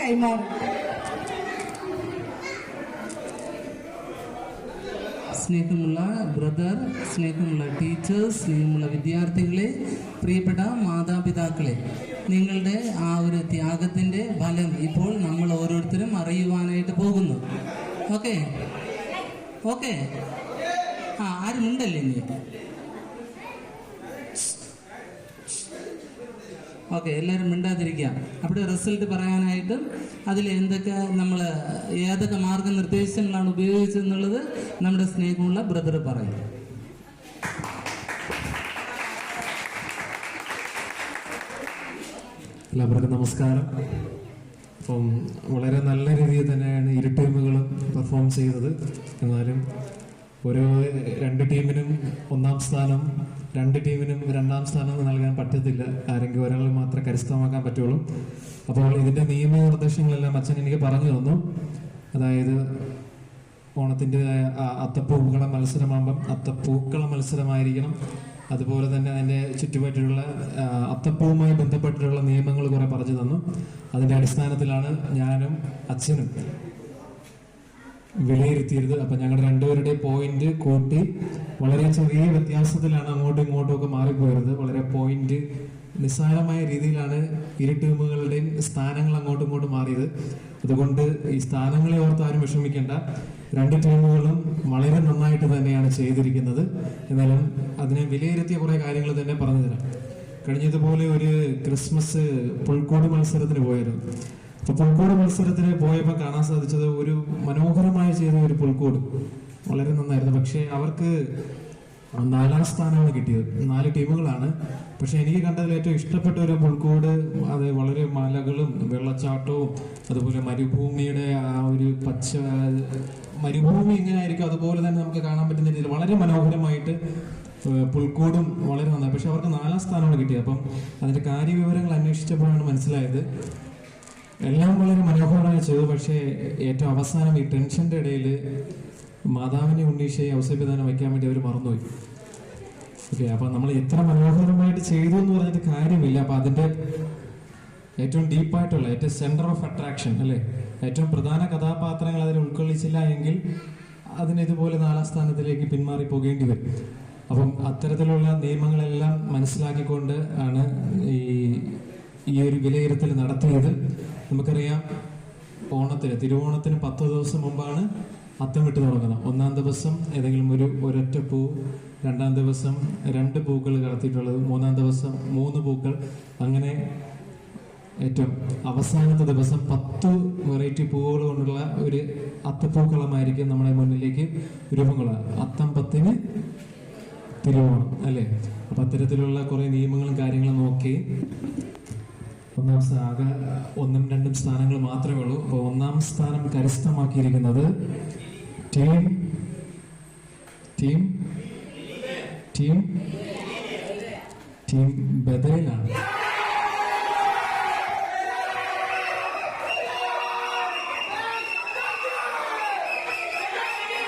കൈമാറും. സ്നേഹമുള്ള ബ്രദർ, സ്നേഹമുള്ള ടീച്ചേഴ്സ്, സ്നേഹമുള്ള വിദ്യാർത്ഥികളെ, പ്രിയപ്പെട്ട മാതാപിതാക്കളെ, നിങ്ങളുടെ ആ ഒരു ത്യാഗത്തിൻ്റെ ഫലം ഇപ്പോൾ നമ്മൾ ഓരോരുത്തരും അറിയുവാനായിട്ട് പോകുന്നു. ഓക്കെ ഓക്കെ ആരും ഉണ്ടല്ലേ ഇനി? ഓക്കെ, എല്ലാവരും മിണ്ടാതിരിക്കുക. അവിടെ റിസൾട്ട് പറയാനായിട്ട് അതിൽ എന്തൊക്കെ നമ്മൾ ഏതൊക്കെ മാർഗനിർദ്ദേശങ്ങളാണ് ഉപയോഗിച്ചതെന്നുള്ളത് നമ്മുടെ സ്നേഹമുള്ള ബ്രദർ പറയും. എല്ലാവർക്കും നമസ്കാരം. അപ്പം വളരെ നല്ല രീതിയിൽ തന്നെയാണ് ഇരു ടീമുകളും പെർഫോം ചെയ്തത്. എന്നാലും ഓരോ രണ്ട് ടീമിനും ഒന്നാം സ്ഥാനം, രണ്ട് ടീമിനും രണ്ടാം സ്ഥാനം നൽകാൻ പറ്റത്തില്ല. ആരെങ്കിലും ഒരാൾ മാത്രമേ കരസ്ഥമാക്കാൻ പറ്റുള്ളൂ. അപ്പോൾ ഇതിന്റെ നിയമനിർദ്ദേശങ്ങളെല്ലാം അച്ഛൻ എനിക്ക് പറഞ്ഞു തന്നു. അതായത് ഓണത്തിന്റെ അത്തപ്പൂക്കള മത്സരമാകുമ്പം അത്തപ്പൂക്കള മത്സരമായിരിക്കണം. അതുപോലെ തന്നെ അതിന്റെ ചുറ്റുപാട്ടിലുള്ള അത്തപ്പൂവുമായി ബന്ധപ്പെട്ടിട്ടുള്ള നിയമങ്ങൾ കുറെ പറഞ്ഞു തന്നു. അതിന്റെ അടിസ്ഥാനത്തിലാണ് ഞാനും അച്ഛനും വിലയിരുത്തിയത്. അപ്പൊ ഞങ്ങളുടെ രണ്ടുപേരുടെ പോയിന്റ് കൂട്ടി വളരെ ചെറിയ വ്യത്യാസത്തിലാണ് അങ്ങോട്ടും ഇങ്ങോട്ടും ഒക്കെ മാറിപ്പോയത്. വളരെ പോയിന്റ് നിസ്സാരമായ രീതിയിലാണ് ഇരു ടീമുകളുടെയും സ്ഥാനങ്ങൾ അങ്ങോട്ടും ഇങ്ങോട്ടും മാറിയത്. അതുകൊണ്ട് ഈ സ്ഥാനങ്ങളെ ഓർത്ത് ആരും വിഷമിക്കേണ്ട. രണ്ട് ടീമുകളും വളരെ നന്നായിട്ട് തന്നെയാണ് ചെയ്തിരിക്കുന്നത്. എന്നാലും അതിനെ വിലയിരുത്തിയ കുറെ കാര്യങ്ങൾ തന്നെ പറഞ്ഞു തരാം. കഴിഞ്ഞതുപോലെ ഒരു ക്രിസ്മസ് പുൽക്കോട് മത്സരത്തിന് പോയിരുന്നു. അപ്പൊ പുൽക്കോട് മത്സരത്തിന് പോയപ്പോൾ കാണാൻ സാധിച്ചത് ഒരു മനോഹരമായി ചെയ്ത ഒരു പുൽക്കോട് വളരെ നന്നായിരുന്നു. പക്ഷെ അവർക്ക് 4ാം സ്ഥാനമാണ് കിട്ടിയത്. 4 ടീമുകളാണ്. പക്ഷെ എനിക്ക് കണ്ടതിൽ ഏറ്റവും ഇഷ്ടപ്പെട്ട ഒരു പുൽക്കോട്, അത് വളരെ മലകളും വെള്ളച്ചാട്ടവും അതുപോലെ മരുഭൂമിയുടെ ആ ഒരു പച്ച മരുഭൂമി എങ്ങനെയായിരിക്കും അതുപോലെ തന്നെ നമുക്ക് കാണാൻ പറ്റുന്ന രീതിയിൽ വളരെ മനോഹരമായിട്ട് പുൽക്കോടും വളരെ നന്നായി. പക്ഷെ അവർക്ക് 4ാം സ്ഥാനമാണ് കിട്ടിയത്. അപ്പം അതിന്റെ കാര്യവിവരങ്ങൾ അന്വേഷിച്ചപ്പോഴാണ് മനസ്സിലായത് എല്ലാം വളരെ മനോഹരമായി ചെയ്തു. പക്ഷേ ഏറ്റവും അവസാനം ഈ ടെൻഷന്റെ ഇടയിൽ മാതാവിനെ ഉണ്ണീശയെ ഔസേപ്യദാനം വയ്ക്കാൻ വേണ്ടി അവർ മറന്നുപോയി. ഓക്കെ, അപ്പൊ നമ്മൾ എത്ര മനോഹരമായിട്ട് ചെയ്തു എന്ന് പറഞ്ഞിട്ട് കാര്യമില്ല. അപ്പൊ അതിന്റെ ഏറ്റവും ഡീപ്പായിട്ടുള്ള ഏറ്റവും സെന്റർ ഓഫ് അട്രാക്ഷൻ അല്ലെ, ഏറ്റവും പ്രധാന കഥാപാത്രങ്ങൾ അതിനെ ഉൾക്കൊള്ളിച്ചില്ല എങ്കിൽ അതിന് ഇതുപോലെ 4ാം സ്ഥാനത്തിലേക്ക് പിന്മാറി പോകേണ്ടി വരും. അപ്പം അത്തരത്തിലുള്ള നിയമങ്ങളെല്ലാം മനസ്സിലാക്കിക്കൊണ്ട് ആണ് ഈ ഒരു വിലയിരുത്തൽ നടത്തിയത്. നമുക്കറിയാം, തിരുവോണത്തിന് 10 ദിവസം മുമ്പാണ് അത്തം വിട്ട് തുടങ്ങുന്നത്. 1ാം ദിവസം ഏതെങ്കിലും ഒരൊറ്റ പൂ, 2ാം ദിവസം 2 പൂക്കൾ കടത്തിയിട്ടുള്ളത്, 3ാം ദിവസം 3 പൂക്കൾ, അങ്ങനെ ഏറ്റവും അവസാനത്തെ ദിവസം 10 വെറൈറ്റി പൂവുകൾ കൊണ്ടുള്ള ഒരു അത്തപ്പൂക്കളമായിരിക്കും നമ്മുടെ മുന്നിലേക്ക് രൂപം കൊള്ളുക. അത്തം 10-ന് തിരുവോണം അല്ലേ. അപ്പൊ അത്തരത്തിലുള്ള കുറെ നിയമങ്ങളും കാര്യങ്ങളും നോക്കി 1ാം ആകെ 1ഉം 2ഉം സ്ഥാനങ്ങൾ മാത്രമേ ഉള്ളൂ. അപ്പൊ 1ാം സ്ഥാനം കരസ്ഥമാക്കിയിരിക്കുന്നത് ടീം ബദലാണ്.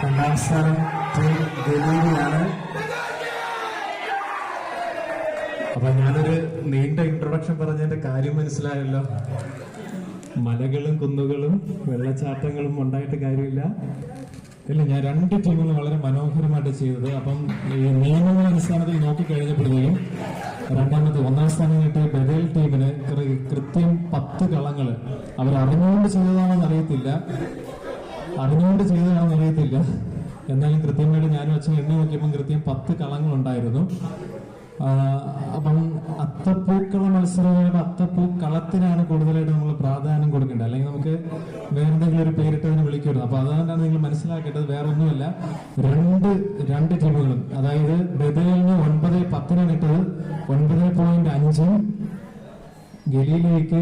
രണ്ടാം സ്ഥാനം ടീം ഗലീലയാണ്. അപ്പൊ ഞാനൊരു നീണ്ട ഇൻട്രൊഡക്ഷൻ പറഞ്ഞതിന്റെ കാര്യം മനസ്സിലായല്ലോ. മലകളും കുന്നുകളും വെള്ളച്ചാട്ടങ്ങളും ഉണ്ടായിട്ട് കാര്യമില്ല. ഇല്ല, ഞാൻ 2 ടീമുകളും വളരെ മനോഹരമായിട്ട് ചെയ്തത്. അപ്പം ഈ നിയമങ്ങൾ അടിസ്ഥാനത്തിൽ നോക്കിക്കഴിഞ്ഞപ്പോഴത്തേക്കും രണ്ടാമത്തെ 1ാം സ്ഥാനം കിട്ടിയ ബദൽ ടീമിന് കൃത്യം 10 കളങ്ങൾ അവർ അറിഞ്ഞുകൊണ്ട് ചെയ്തതാണെന്ന് അറിയത്തില്ല. എന്നാലും കൃത്യമായിട്ട് ഞാനും അച്ഛൻ എണ്ണി നോക്കിയപ്പോൾ കൃത്യം 10 കളങ്ങൾ ഉണ്ടായിരുന്നു. അപ്പം അത്തപ്പൂക്കള മത്സരങ്ങളുടെ അത്തപ്പൂക്കളത്തിനാണ് കൂടുതലായിട്ട് നമ്മൾ പ്രാധാന്യം കൊടുക്കേണ്ടത്. അല്ലെങ്കിൽ നമുക്ക് വേറെ എന്തെങ്കിലും ഒരു പേരിട്ടതിന് വിളിക്കരുത്. അപ്പൊ അതുകൊണ്ടാണ് നിങ്ങൾ മനസ്സിലാക്കേണ്ടത്, വേറെ ഒന്നുമല്ല. രണ്ട് ടീമുകളും, അതായത് ബദലിന് 9-10 ഇട്ടത് 9.5, ഗലീലയ്ക്ക്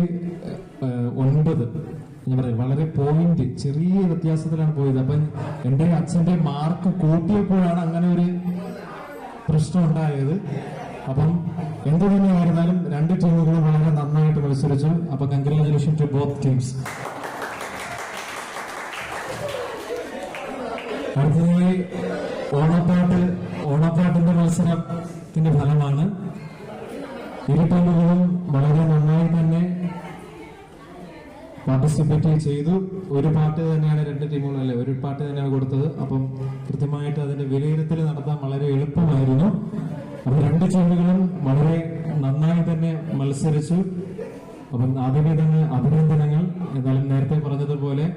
9. ഞാൻ പറയും വളരെ പോയിന്റ് ചെറിയ വ്യത്യാസത്തിലാണ് പോയത്. അപ്പൊ എന്റെ അച്ഛന്റെ മാർക്ക് കൂട്ടിയപ്പോഴാണ് അങ്ങനെ ഒരു പ്രശ്നം ഉണ്ടായത്. അപ്പം എന്ത് തന്നെയായിരുന്നാലും 2 ടീമുകളും വളരെ നന്നായിട്ട് മത്സരിച്ചു. അപ്പൊ കൺഗ്രാജുലേഷൻ ടു ബോത്ത് ടീംസ്. അടുത്തതായി ഓണപ്പാട്ടിന്റെ മത്സരത്തിന്റെ ഫലമാണ്. ഇരു ടീമുകളും വളരെ നന്നായി തന്നെ പാർട്ടിസിപ്പേറ്റ് പാർട്ടിസിപ്പേറ്റ് ചെയ്തു. ഒരു പാട്ട് തന്നെയാണ് രണ്ട് ടീമുകളും, അല്ലെ ഒരു പാട്ട് തന്നെയാണ് കൊടുത്തത്. അപ്പം കൃത്യമായിട്ട് അതിന്റെ വിലയിരുത്തൽ നടത്താൻ വളരെ എളുപ്പമായിരുന്നു. അപ്പൊ രണ്ട് ടീമുകളും വളരെ നന്നായി തന്നെ മത്സരിച്ചു. അപ്പം ആദ്യമേ തന്നെ അഭിനന്ദനങ്ങൾ. എന്നാലും നേരത്തെ പറഞ്ഞതുപോലെ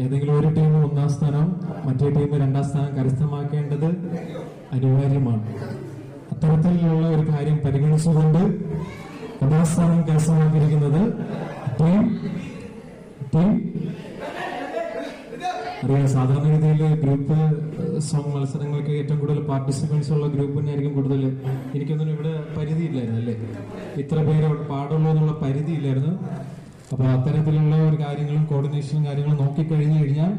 ഏതെങ്കിലും ഒരു ടീം ഒന്നാം സ്ഥാനം, മറ്റേ ടീം രണ്ടാം സ്ഥാനം കരസ്ഥമാക്കേണ്ടത് അനിവാര്യമാണ്. അത്തരത്തിലുള്ള ഒരു കാര്യം പരിഗണിച്ചുകൊണ്ട് ഒന്നാം സ്ഥാനം കരസ്ഥമാക്കിയിരിക്കുന്നത് ടീം അറിയാം. സാധാരണഗതിയിൽ ഗ്രൂപ്പ് സോങ് മത്സരങ്ങൾക്ക് ഏറ്റവും കൂടുതൽ പാർട്ടിസിപ്പൻസ് ഉള്ള ഗ്രൂപ്പിനായിരിക്കും കൂടുതൽ. എനിക്കൊന്നും ഇവിടെ പരിധിയില്ലായിരുന്നു, അല്ലേ? ഇത്ര പേര് പാടുള്ളൂ എന്നുള്ള പരിധിയില്ലായിരുന്നു. അപ്പൊ അത്തരത്തിലുള്ള ഒരു കാര്യങ്ങളും കോർഡിനേഷനും കാര്യങ്ങളും നോക്കിക്കഴിഞ്ഞു കഴിഞ്ഞാൽ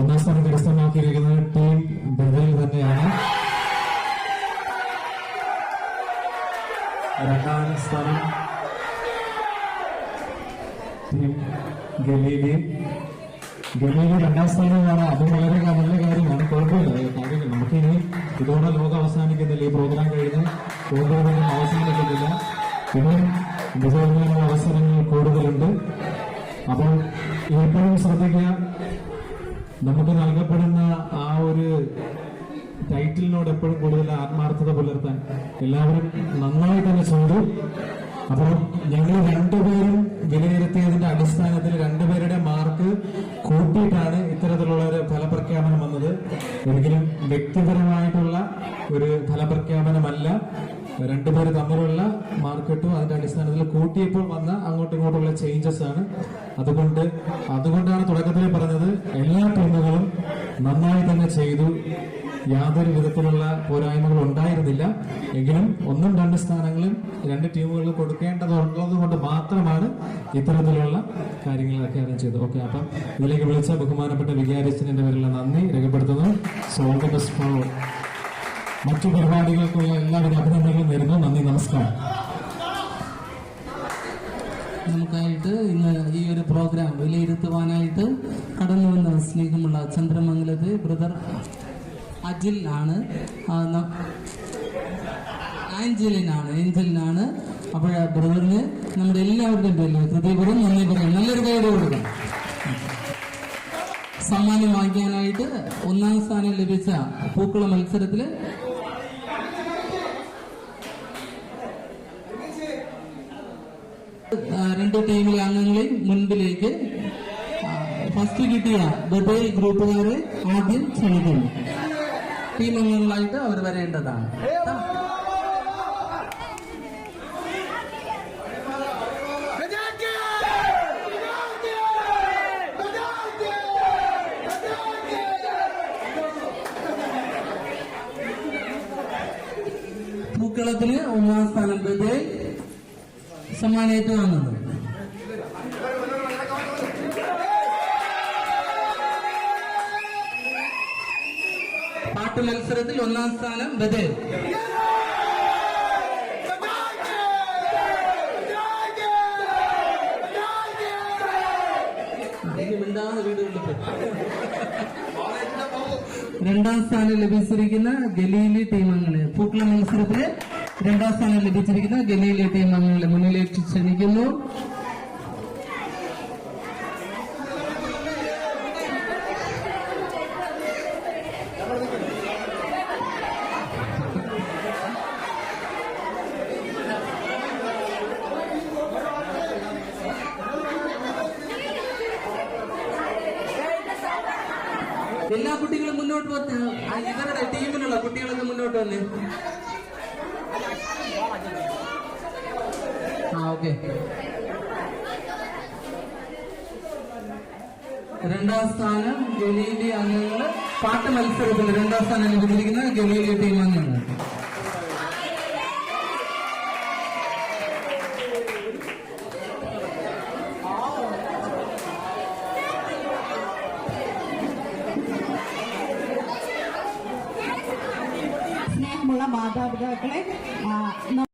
ഒന്നാം സ്ഥാനം കരസ്ഥമാക്കിയിരിക്കുന്നത് ടീം ബദൽ തന്നെയാണ്. രണ്ടാം സ്ഥാനം ടീം ഗലീലി രണ്ടാം സ്ഥാനമാണ്. അതും വളരെ നല്ല കാര്യമാണ്. കുഴപ്പമില്ല, കാര്യങ്ങൾ നമുക്കിനി ഇതോടെ ലോകം അവസാനിക്കുന്നില്ല. ഈ പ്രോഗ്രാം കഴിഞ്ഞ് പ്രോഗ്രാമൊന്നും അവസാനിക്കുന്നില്ല. ഇനിയും വിജയിക്കാനുള്ള അവസരങ്ങൾ കൂടുതലുണ്ട്. അപ്പോൾ എപ്പോഴും ശ്രദ്ധിക്കുക, നമുക്ക് നൽകപ്പെടുന്ന ആ ഒരു ടൈറ്റിലിനോട് എപ്പോഴും കൂടുതൽ ആത്മാർത്ഥത പുലർത്താൻ എല്ലാവരും നന്നായി തന്നെ ചെയ്തു. അപ്പോൾ ഞങ്ങൾ രണ്ടുപേരും വിലയിരുത്തിയതിന്റെ അടിസ്ഥാനത്തിൽ രണ്ടുപേരുടെ മാർക്ക് കൂട്ടിയിട്ടാണ് ഇത്തരത്തിലുള്ള ഒരു ഫലപ്രഖ്യാപനം വന്നത്. ഒരിക്കലും വ്യക്തിപരമായിട്ടുള്ള ഒരു ഫലപ്രഖ്യാപനമല്ല. രണ്ടുപേര് തമ്മിലുള്ള മാർക്ക് ഇട്ടു, അതിന്റെ അടിസ്ഥാനത്തിൽ കൂട്ടിയപ്പോൾ വന്ന അങ്ങോട്ടും ഇങ്ങോട്ടുള്ള ചേഞ്ചസ് ആണ്. അതുകൊണ്ടാണ് തുടക്കത്തിൽ പറഞ്ഞത് എല്ലാ ടീമുകളും നന്നായി തന്നെ ചെയ്തു. യാതൊരു വിധത്തിലുള്ള പോരായ്മകൾ ഉണ്ടായിരുന്നില്ല. എങ്കിലും ഒന്നും രണ്ട് സ്ഥാനങ്ങളും രണ്ട് ടീമുകൾക്ക് കൊടുക്കേണ്ടതുള്ളത് കൊണ്ട് മാത്രമാണ് ഇത്തരത്തിലുള്ള കാര്യങ്ങളൊക്കെ അറേഞ്ച് ചെയ്തത്. ഓക്കെ, അപ്പം ഇതിലേക്ക് വിളിച്ച ബഹുമാനപ്പെട്ട വികാരിച്ചതിന്റെ പേരിലുള്ള നന്ദി രേഖപ്പെടുത്തുന്നു. So all the best for മറ്റു പരിപാടികൾക്കുള്ള എല്ലാവിധ അഭിനന്ദനങ്ങളും നേരുന്നു. നന്ദി, നമസ്കാരം. നമുക്കായിട്ട് ഇന്ന് ഈ ഒരു പ്രോഗ്രാം വിലയിരുത്തുവാനായിട്ട് കടന്നു വന്ന സ്നേഹമുള്ള ചന്ദ്രമംഗലത്ത് ബ്രദർ അജിൽ ആണ്, ഏഞ്ചലിനാണ്. അപ്പോൾ ബ്രദറിന് നമ്മുടെ എല്ലാവരുടെയും പേരിൽ ഹൃദയപൂർവ്വം നന്ദി പറയാം. നല്ലൊരു കൈയ്യടി കൊടുക്കാം. സമ്മാനം വാങ്ങിക്കാനായിട്ട് ഒന്നാം സ്ഥാനം ലഭിച്ച പൂക്കള മത്സരത്തില് രണ്ട് ടീമിലെ അംഗങ്ങളെയും മുൻപിലേക്ക് ഫസ്റ്റ് കിട്ടിയ ബദൽ ഗ്രൂപ്പുകാരെ ആദ്യം ക്ഷണിക്കുന്നു. ടീം അംഗങ്ങളായിട്ട് അവർ വരേണ്ടതാണ്. പൂക്കളത്തിന് ഒന്നാം സ്ഥാനം ബദൽ സമ്മാനമായിട്ട് വന്നത്. പാട്ട് മത്സരത്തിൽ ഒന്നാം സ്ഥാനം ബദൽ. രണ്ടാം സ്ഥാനം ലഭിച്ചിരിക്കുന്ന ഗലീലി ടീം അംഗങ്ങളെ, പൂക്കള മത്സരത്തില് രണ്ടാം സ്ഥാനം ലഭിച്ചിരിക്കുന്ന ഗലീലി ടീം അംഗങ്ങളെ മുന്നിലേക്ക് ക്ഷണിക്കുന്നു. എല്ലാ കുട്ടികളും മുന്നോട്ട് വന്ന്, ഇവരുടെ ടീമിലുള്ള കുട്ടികളൊക്കെ മുന്നോട്ട് വന്ന്. ഓക്കെ, രണ്ടാം സ്ഥാനം ഗലീലി അംഗങ്ങൾ. പാട്ട് മത്സരത്തിൽ രണ്ടാം സ്ഥാനം ലഭിച്ചിരിക്കുന്ന ഗലീലി ടീം അംഗങ്ങൾ. സ്നേഹമുള്ള മാതാപിതാക്കളെ